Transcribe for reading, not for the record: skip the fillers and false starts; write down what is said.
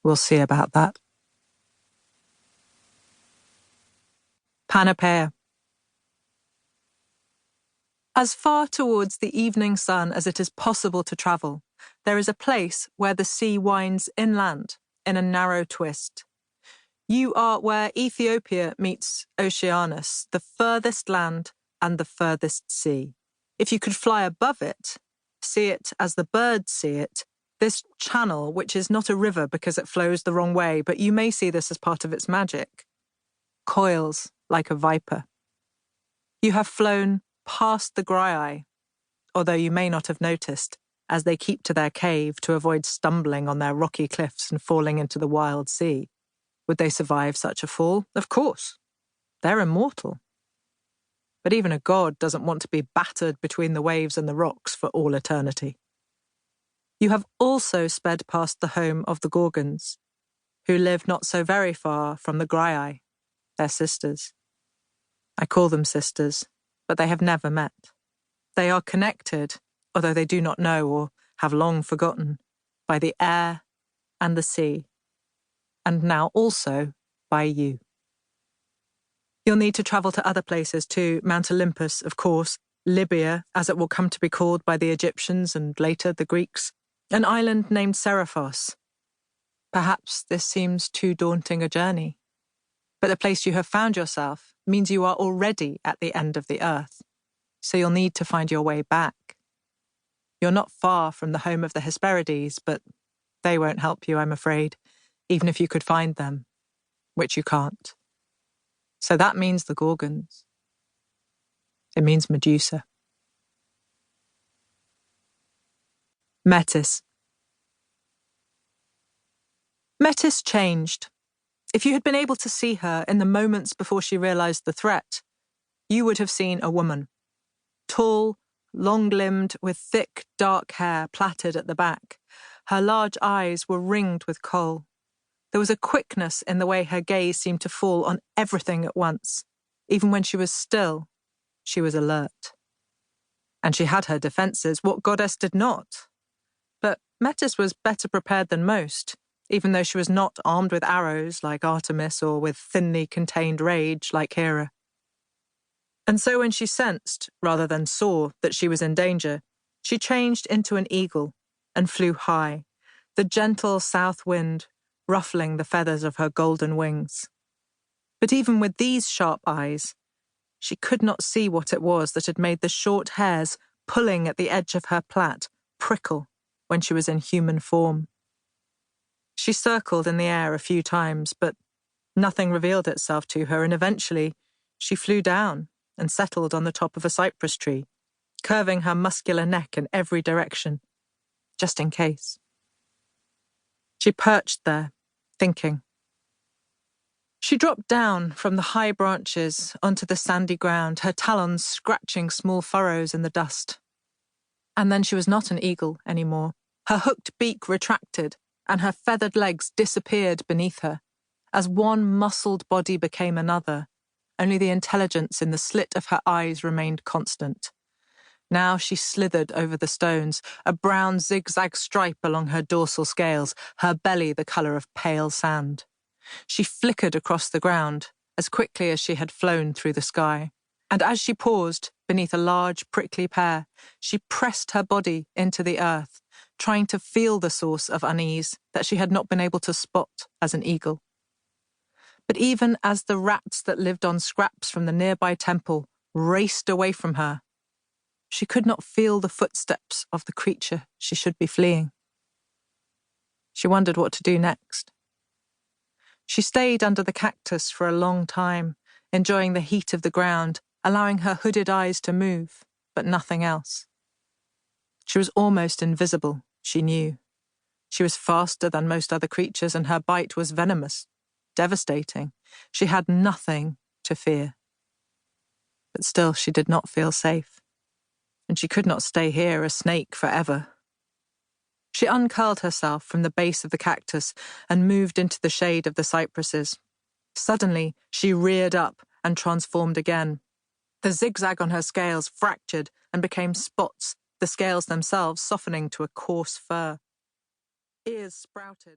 We'll see about that. Panopea. As far towards the evening sun as it is possible to travel, there is a place where the sea winds inland in a narrow twist. You are where Ethiopia meets Oceanus, the furthest land and the furthest sea. If you could fly above it, see it as the birds see it, this channel, which is not a river because it flows the wrong way, but you may see this as part of its magic, coils like a viper. You have flown past the Graiai, although you may not have noticed, as they keep to their cave to avoid stumbling on their rocky cliffs and falling into the wild sea. Would they survive such a fall? Of course. They're immortal. But even a god doesn't want to be battered between the waves and the rocks for all eternity. You have also sped past the home of the Gorgons, who live not so very far from the Graiai, their sisters. I call them sisters, but they have never met. They are connected, although they do not know or have long forgotten, by the air and the sea, and now also by you. You'll need to travel to other places too, Mount Olympus, of course, Libya, as it will come to be called by the Egyptians and later the Greeks, an island named Seriphos. Perhaps this seems too daunting a journey, but the place you have found yourself means you are already at the end of the earth, so you'll need to find your way back. You're not far from the home of the Hesperides, but they won't help you, I'm afraid, even if you could find them, which you can't. So that means the Gorgons. It means Medusa. Metis. Metis changed. If you had been able to see her in the moments before she realized the threat, you would have seen a woman. Tall, long-limbed, with thick, dark hair plaited at the back. Her large eyes were ringed with kohl. There was a quickness in the way her gaze seemed to fall on everything at once. Even when she was still, she was alert. And she had her defences, what goddess did not? But Metis was better prepared than most, even though she was not armed with arrows like Artemis or with thinly contained rage like Hera. And so when she sensed, rather than saw, that she was in danger, she changed into an eagle and flew high, the gentle south wind ruffling the feathers of her golden wings. But even with these sharp eyes, she could not see what it was that had made the short hairs pulling at the edge of her plait prickle when she was in human form. She circled in the air a few times, but nothing revealed itself to her, and eventually she flew down and settled on the top of a cypress tree, curving her muscular neck in every direction, just in case. She perched there, thinking. She dropped down from the high branches onto the sandy ground, her talons scratching small furrows in the dust. And then she was not an eagle anymore. Her hooked beak retracted, and her feathered legs disappeared beneath her, as one muscled body became another. Only the intelligence in the slit of her eyes remained constant. Now she slithered over the stones, a brown zigzag stripe along her dorsal scales, her belly the colour of pale sand. She flickered across the ground, as quickly as she had flown through the sky. And as she paused beneath a large prickly pear, she pressed her body into the earth, trying to feel the source of unease that she had not been able to spot as an eagle. But even as the rats that lived on scraps from the nearby temple raced away from her, she could not feel the footsteps of the creature she should be fleeing. She wondered what to do next. She stayed under the cactus for a long time, enjoying the heat of the ground, allowing her hooded eyes to move, but nothing else. She was almost invisible, she knew. She was faster than most other creatures, and her bite was venomous, devastating. She had nothing to fear. But still she did not feel safe. And she could not stay here a snake forever. She uncurled herself from the base of the cactus and moved into the shade of the cypresses. Suddenly, she reared up and transformed again. The zigzag on her scales fractured and became spots, the scales themselves softening to a coarse fur. Ears sprouted.